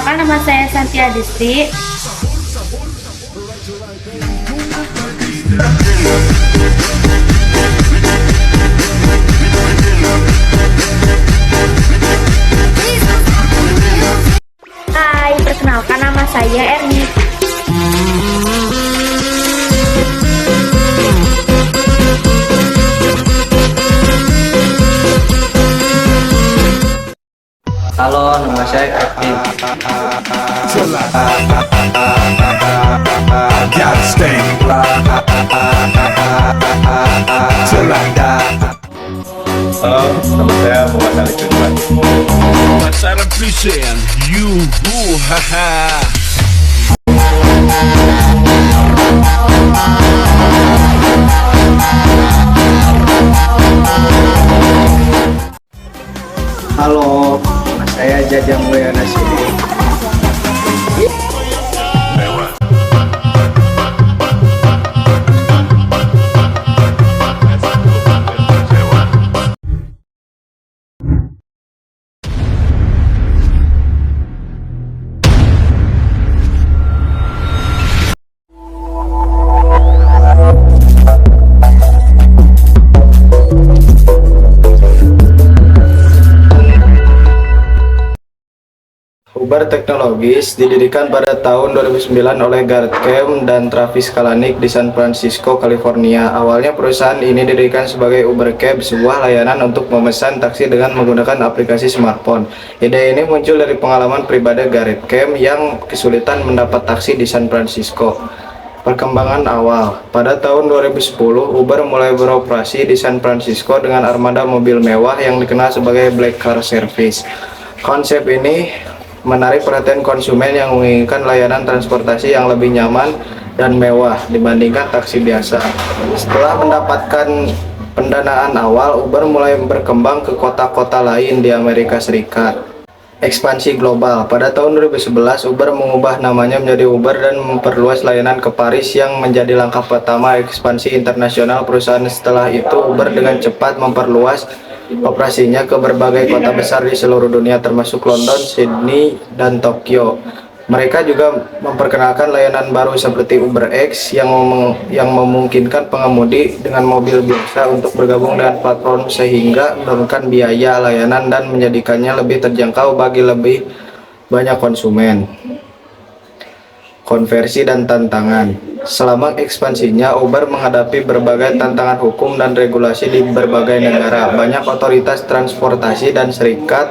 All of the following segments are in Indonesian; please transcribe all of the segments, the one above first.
Perkenalkan, nama saya Santi Adisti. Hai, perkenalkan nama saya Erni. Halo, nama saya Kevin. Halo, nama saya Muhammad Ali Firman. Pasaran Prisen, yuhu, haha. Halo, nama saya Jajang Mulyana Sidik. Uber Technologies didirikan pada tahun 2009 oleh Gareth Camp dan Travis Kalanick di San Francisco, California. Awalnya perusahaan ini didirikan sebagai Uber Cab, sebuah layanan untuk memesan taksi dengan menggunakan aplikasi smartphone. Ide ini muncul dari pengalaman pribadi Gareth Camp yang kesulitan mendapat taksi di San Francisco. Perkembangan awal. Pada tahun 2010, Uber mulai beroperasi di San Francisco dengan armada mobil mewah yang dikenal sebagai Black Car Service. Konsep ini menarik perhatian konsumen yang menginginkan layanan transportasi yang lebih nyaman dan mewah dibandingkan taksi biasa. Setelah mendapatkan pendanaan awal, Uber mulai berkembang ke kota-kota lain di Amerika Serikat. Ekspansi global. Pada tahun 2011, Uber mengubah namanya menjadi Uber dan memperluas layanan ke Paris yang menjadi langkah pertama ekspansi internasional perusahaan. Setelah itu, Uber dengan cepat memperluas operasinya ke berbagai kota besar di seluruh dunia termasuk London, Sydney, dan Tokyo. Mereka juga memperkenalkan layanan baru seperti UberX yang memungkinkan pengemudi dengan mobil biasa untuk bergabung dengan platform sehingga menurunkan biaya layanan dan menjadikannya lebih terjangkau bagi lebih banyak konsumen. Konversi dan tantangan. Selama ekspansinya, Uber menghadapi berbagai tantangan hukum dan regulasi di berbagai negara. Banyak otoritas transportasi dan serikat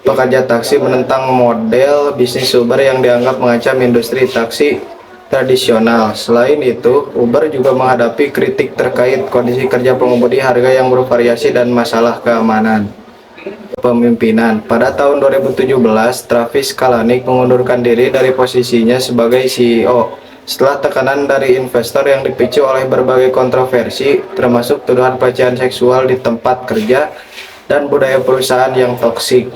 pekerja taksi menentang model bisnis Uber yang dianggap mengancam industri taksi tradisional. Selain itu, Uber juga menghadapi kritik terkait kondisi kerja pengemudi, harga yang bervariasi, dan masalah keamanan. Pemimpinan. Pada tahun 2017, Travis Kalanick mengundurkan diri dari posisinya sebagai CEO setelah tekanan dari investor yang dipicu oleh berbagai kontroversi termasuk tuduhan pelecehan seksual di tempat kerja dan budaya perusahaan yang toksik.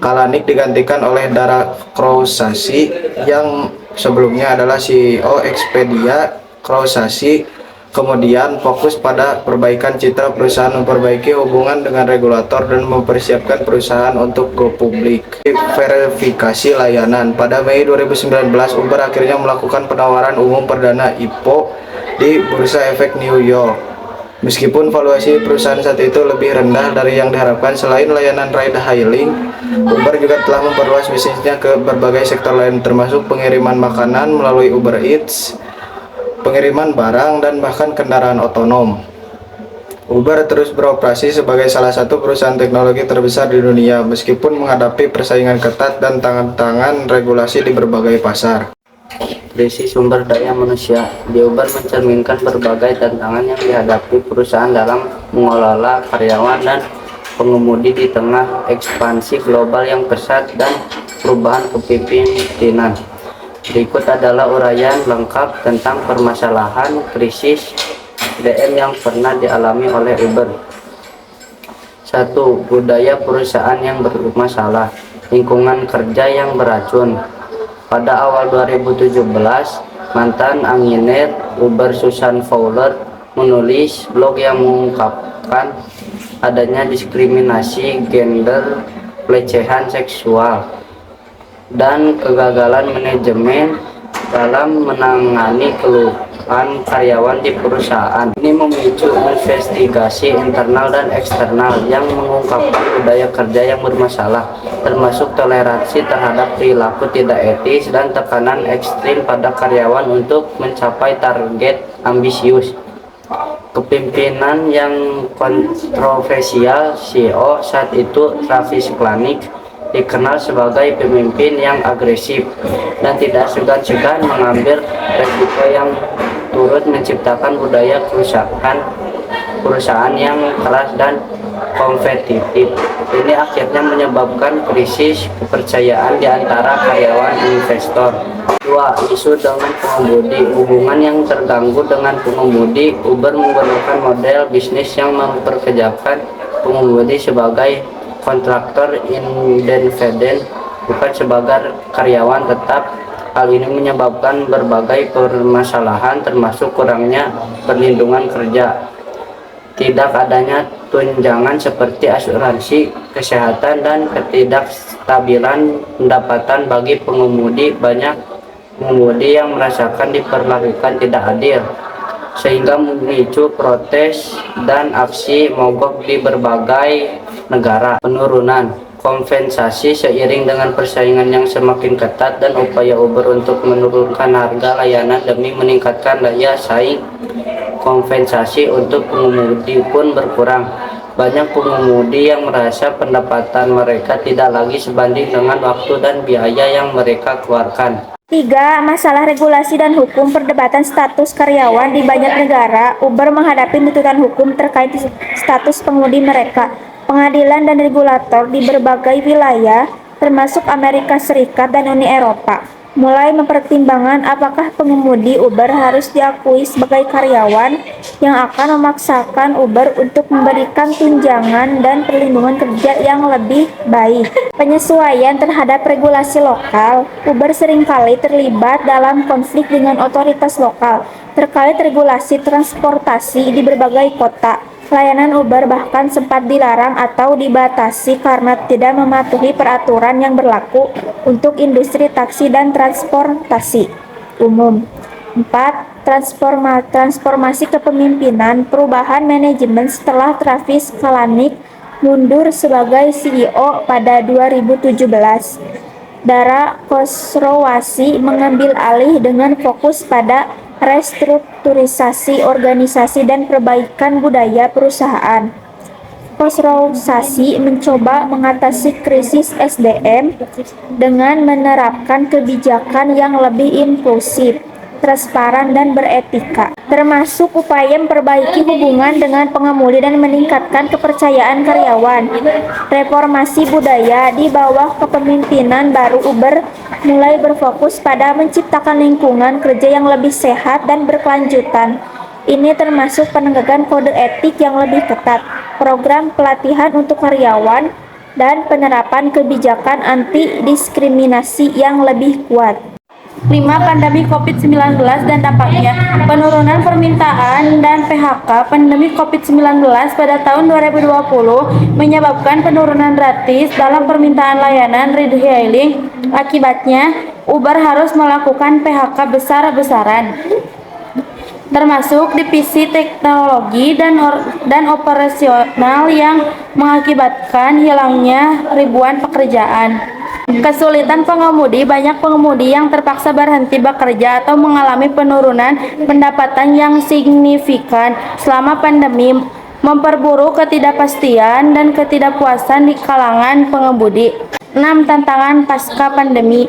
Kalanick digantikan oleh Dara Khosrowshahi yang sebelumnya adalah CEO Expedia. Khosrowshahi kemudian fokus pada perbaikan citra perusahaan, memperbaiki hubungan dengan regulator, dan mempersiapkan perusahaan untuk go publik. Verifikasi layanan. Pada Mei 2019, Uber akhirnya melakukan penawaran umum perdana IPO di Bursa Efek New York. Meskipun valuasi perusahaan saat itu lebih rendah dari yang diharapkan, selain layanan ride hailing, Uber juga telah memperluas bisnisnya ke berbagai sektor lain termasuk pengiriman makanan melalui Uber Eats, pengiriman barang, dan bahkan kendaraan otonom. Uber terus beroperasi sebagai salah satu perusahaan teknologi terbesar di dunia meskipun menghadapi persaingan ketat dan tantangan regulasi di berbagai pasar. Krisis sumber daya manusia di Uber mencerminkan berbagai tantangan yang dihadapi perusahaan dalam mengelola karyawan dan pengemudi di tengah ekspansi global yang pesat dan perubahan kepemimpinan. Berikut adalah uraian lengkap tentang permasalahan krisis DM yang pernah dialami oleh Uber. 1. Budaya perusahaan yang bermasalah. Lingkungan kerja yang beracun. Pada awal 2017, mantan engineer Uber Susan Fowler menulis blog yang mengungkapkan adanya diskriminasi gender, pelecehan seksual, dan kegagalan manajemen dalam menangani keluhan karyawan di perusahaan. Ini memicu investigasi internal dan eksternal yang mengungkapkan budaya kerja yang bermasalah, termasuk toleransi terhadap perilaku tidak etis dan tekanan ekstrim pada karyawan untuk mencapai target ambisius. Kepemimpinan yang kontroversial, CEO saat itu Travis Kalanick dikenal sebagai pemimpin yang agresif dan tidak segan-segan mengambil resiko yang turut menciptakan budaya perusahaan yang keras dan kompetitif. Ini akhirnya menyebabkan krisis kepercayaan di antara karyawan dan investor. 2. Isu dengan pengemudi. Hubungan yang terganggu dengan pengemudi. Uber menggunakan model bisnis yang memperkerjakan pengemudi sebagai kontraktor independen, bukan sebagai karyawan tetap. Hal ini menyebabkan berbagai permasalahan, termasuk kurangnya perlindungan kerja, tidak adanya tunjangan seperti asuransi kesehatan, dan ketidakstabilan pendapatan bagi pengemudi. Banyak pengemudi yang merasakan diperlakukan tidak adil, sehingga memicu protes dan aksi mogok di berbagai negara. Penurunan kompensasi seiring dengan persaingan yang semakin ketat dan upaya Uber untuk menurunkan harga layanan demi meningkatkan daya saing, kompensasi untuk pengemudi pun berkurang. Banyak pengemudi yang merasa pendapatan mereka tidak lagi sebanding dengan waktu dan biaya yang mereka keluarkan. 3. Masalah regulasi dan hukum. Perdebatan status karyawan di banyak negara. Uber menghadapi tuntutan hukum terkait status pengemudi mereka. Pengadilan dan regulator di berbagai wilayah, termasuk Amerika Serikat dan Uni Eropa, mulai mempertimbangkan apakah pengemudi Uber harus diakui sebagai karyawan, yang akan memaksakan Uber untuk memberikan tunjangan dan perlindungan kerja yang lebih baik. Penyesuaian terhadap regulasi lokal. Uber seringkali terlibat dalam konflik dengan otoritas lokal terkait regulasi transportasi di berbagai kota. Layanan Uber bahkan sempat dilarang atau dibatasi karena tidak mematuhi peraturan yang berlaku untuk industri taksi dan transportasi umum. 4. Transformasi kepemimpinan. Perubahan manajemen setelah Travis Kalanick mundur sebagai CEO pada 2017. Dara Khosrowshahi mengambil alih dengan fokus pada restrukturisasi organisasi dan perbaikan budaya perusahaan. Khosrowshahi mencoba mengatasi krisis SDM dengan menerapkan kebijakan yang lebih inklusif, transparan, dan beretika, termasuk upaya memperbaiki hubungan dengan pengemudi dan meningkatkan kepercayaan karyawan. Reformasi budaya. Di bawah kepemimpinan baru, Uber mulai berfokus pada menciptakan lingkungan kerja yang lebih sehat dan berkelanjutan. Ini termasuk penegakan kode etik yang lebih ketat, program pelatihan untuk karyawan, dan penerapan kebijakan anti-diskriminasi yang lebih kuat. 5. Pandemi COVID-19 dan dampaknya. Penurunan permintaan dan PHK. Pandemi COVID-19 pada tahun 2020 menyebabkan penurunan drastis dalam permintaan layanan ride-hailing. Akibatnya, Uber harus melakukan PHK besar-besaran, termasuk divisi teknologi dan operasional, yang mengakibatkan hilangnya ribuan pekerjaan. Kesulitan pengemudi. Banyak pengemudi yang terpaksa berhenti bekerja atau mengalami penurunan pendapatan yang signifikan selama pandemi, memperburuk ketidakpastian dan ketidakpuasan di kalangan pengemudi. 6. Tantangan pasca pandemi.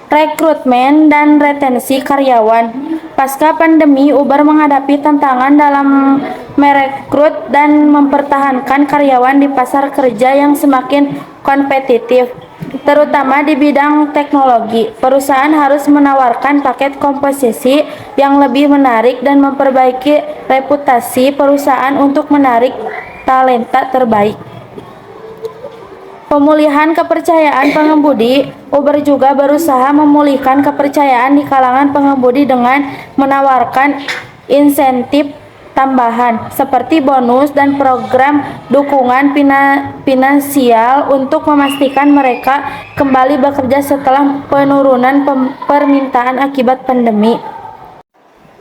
Rekrutmen dan retensi karyawan. Pasca pandemi, Uber menghadapi tantangan dalam merekrut dan mempertahankan karyawan di pasar kerja yang semakin kompetitif, terutama di bidang teknologi. Perusahaan harus menawarkan paket komposisi yang lebih menarik dan memperbaiki reputasi perusahaan untuk menarik talenta terbaik. Pemulihan kepercayaan pengemudi. Uber juga berusaha memulihkan kepercayaan di kalangan pengemudi dengan menawarkan insentif tambahan seperti bonus dan program dukungan finansial untuk memastikan mereka kembali bekerja setelah penurunan permintaan akibat pandemi.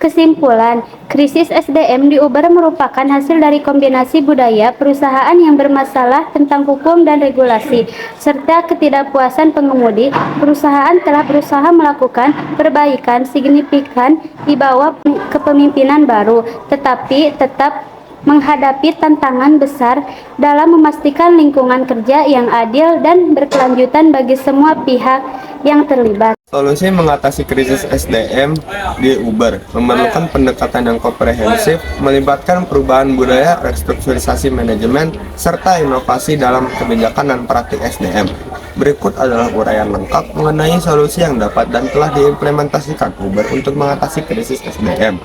Kesimpulan, krisis SDM di Uber merupakan hasil dari kombinasi budaya perusahaan yang bermasalah tentang hukum dan regulasi, serta ketidakpuasan pengemudi. Perusahaan telah berusaha melakukan perbaikan signifikan di bawah kepemimpinan baru, tetapi tetap menghadapi tantangan besar dalam memastikan lingkungan kerja yang adil dan berkelanjutan bagi semua pihak yang terlibat. Solusi mengatasi krisis SDM di Uber memerlukan pendekatan yang komprehensif, melibatkan perubahan budaya, restrukturisasi manajemen, serta inovasi dalam kebijakan dan praktik SDM. Berikut adalah uraian lengkap mengenai solusi yang dapat dan telah diimplementasikan Uber untuk mengatasi krisis SDM.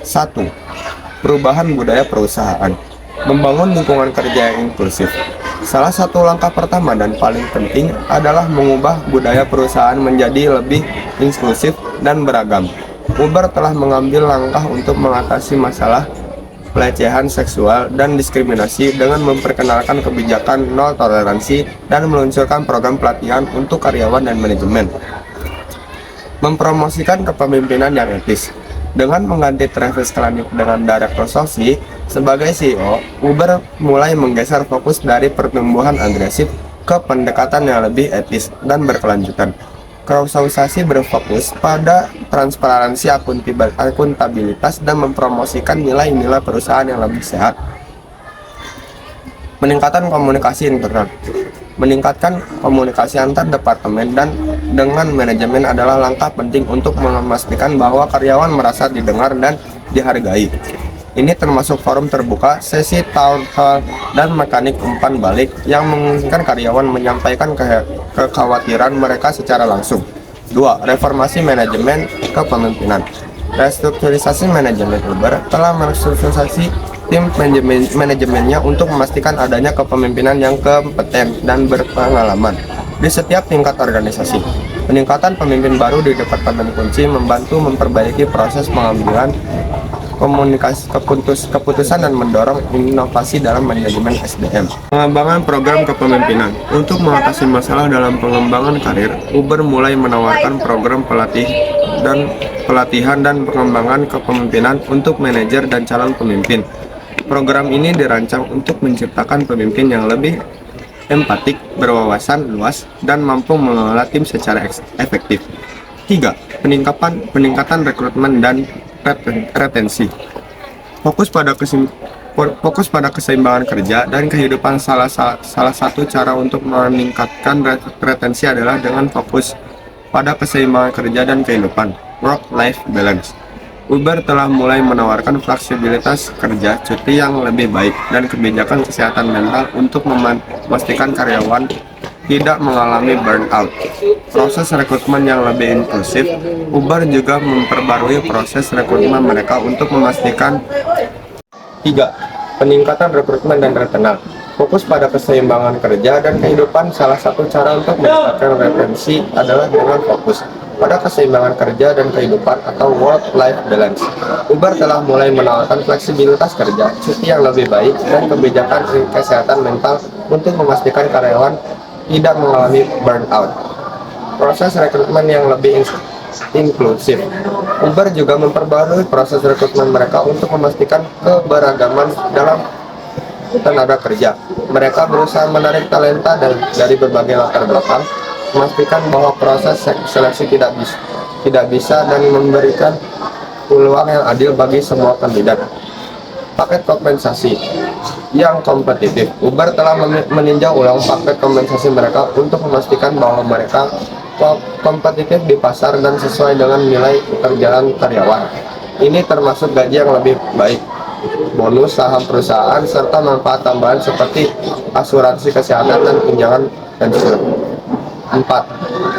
1. Perubahan budaya perusahaan. Membangun lingkungan kerja yang inklusif. Salah satu langkah pertama dan paling penting adalah mengubah budaya perusahaan menjadi lebih inklusif dan beragam. Uber telah mengambil langkah untuk mengatasi masalah pelecehan seksual dan diskriminasi dengan memperkenalkan kebijakan nol toleransi dan meluncurkan program pelatihan untuk karyawan dan manajemen. Mempromosikan kepemimpinan yang etis. Dengan mengganti Travis Kalanick dengan Derek Kosofsky sebagai CEO, Uber mulai menggeser fokus dari pertumbuhan agresif ke pendekatan yang lebih etis dan berkelanjutan. Kosofsky berfokus pada transparansi, akuntabilitas, dan mempromosikan nilai-nilai perusahaan yang lebih sehat. Meningkatkan komunikasi internal. Meningkatkan komunikasi antar departemen dan dengan manajemen adalah langkah penting untuk memastikan bahwa karyawan merasa didengar dan dihargai. Ini termasuk forum terbuka, sesi town hall, dan mekanik umpan balik yang memungkinkan karyawan menyampaikan kekhawatiran mereka secara langsung. 2. Reformasi manajemen kepemimpinan. Restrukturisasi manajemen Uber telah merestrukturisasi tim manajemennya untuk memastikan adanya kepemimpinan yang kompeten dan berpengalaman di setiap tingkat organisasi. Peningkatan pemimpin baru di departemen kunci membantu memperbaiki proses pengambilan keputusan dan mendorong inovasi dalam manajemen SDM. Pengembangan program kepemimpinan. Untuk mengatasi masalah dalam pengembangan karir, Uber mulai menawarkan program pelatihan dan pengembangan kepemimpinan untuk manajer dan calon pemimpin. Program ini dirancang untuk menciptakan pemimpin yang lebih empatik, berwawasan luas, dan mampu mengelola tim secara efektif. 3. Peningkatan rekrutmen dan retensi. Fokus pada keseimbangan kerja dan kehidupan. Salah satu cara untuk meningkatkan retensi adalah dengan fokus pada keseimbangan kerja dan kehidupan, work-life balance. Uber telah mulai menawarkan fleksibilitas kerja, cuti yang lebih baik, dan kebijakan kesehatan mental untuk memastikan karyawan tidak mengalami burnout. Proses rekrutmen yang lebih inklusif. Uber juga memperbarui proses rekrutmen mereka untuk memastikan 3. Peningkatan rekrutmen dan retenal. Fokus pada keseimbangan kerja dan kehidupan. Salah satu cara untuk meningkatkan retensi adalah dengan fokus pada keseimbangan kerja dan kehidupan atau work-life balance. Uber telah mulai menawarkan fleksibilitas kerja, cuti yang lebih baik, dan kebijakan kesehatan mental untuk memastikan karyawan tidak mengalami burnout. Proses rekrutmen yang lebih inklusif. Uber juga memperbarui proses rekrutmen mereka untuk memastikan keberagaman dalam tenaga kerja. Mereka berusaha menarik talenta dari berbagai latar belakang, memastikan bahwa proses seleksi tidak bisa dan memberikan peluang yang adil bagi semua kandidat. Paket kompensasi yang kompetitif. Uber telah meninjau ulang paket kompensasi mereka untuk memastikan bahwa mereka kompetitif di pasar dan sesuai dengan nilai pekerjaan karyawan. Ini termasuk gaji yang lebih baik, bonus saham perusahaan, serta manfaat tambahan seperti asuransi kesehatan dan tunjangan pensiun. 4.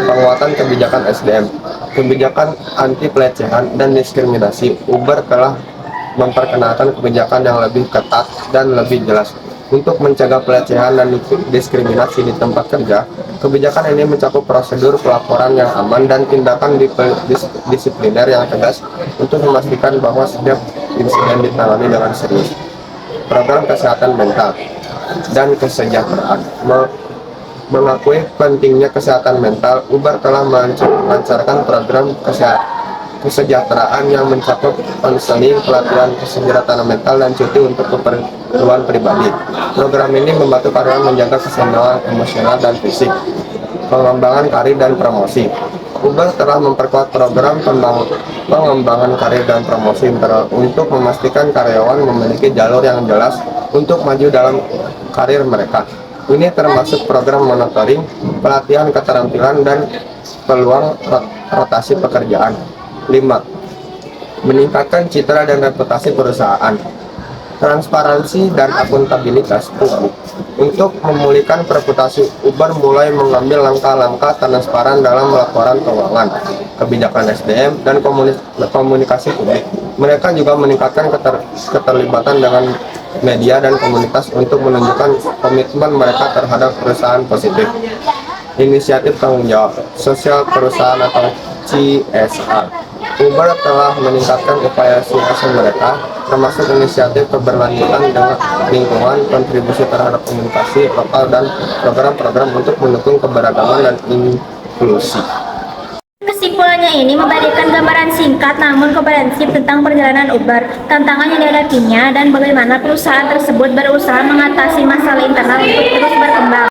Penguatan kebijakan SDM. Kebijakan anti pelecehan dan diskriminasi. Uber telah memperkenalkan kebijakan yang lebih ketat dan lebih jelas untuk mencegah pelecehan dan diskriminasi di tempat kerja. Kebijakan ini mencakup prosedur pelaporan yang aman dan tindakan disipliner yang tegas untuk memastikan bahwa setiap insiden ditangani dengan serius. Program kesehatan mental dan kesejahteraan. Mengakui pentingnya kesehatan mental, Uber telah melancarkan program kesejahteraan yang mencakup konseling, pelatihan kesejahteraan mental, dan cuti untuk keperluan pribadi. Program ini membantu karyawan menjaga keseimbangan emosional dan fisik, pengembangan karir dan promosi. Uber telah memperkuat program pengembangan karir dan promosi untuk memastikan karyawan memiliki jalur yang jelas untuk maju dalam karir mereka. Ini termasuk program monitoring, pelatihan keterampilan, dan peluang rotasi pekerjaan. 5. Meningkatkan citra dan reputasi perusahaan. Transparansi dan akuntabilitas publik. Untuk memulihkan reputasi, Uber mulai mengambil langkah-langkah transparan dalam laporan keuangan, kebijakan SDM, dan komunikasi publik. Mereka juga meningkatkan keterlibatan dengan media dan komunitas untuk menunjukkan komitmen mereka terhadap perusahaan positif. Inisiatif tanggung jawab sosial perusahaan atau CSR. Uber telah meningkatkan upaya CSR mereka, termasuk inisiatif keberlanjutan dengan lingkungan, kontribusi terhadap komunikasi lokal, dan program-program untuk mendukung keberagaman dan inklusi. Kesimpulannya ini memberikan gambaran singkat namun komprehensif tentang perjalanan Uber, tantangan yang dihadapinya, dan bagaimana perusahaan tersebut berusaha mengatasi masalah internal untuk terus berkembang.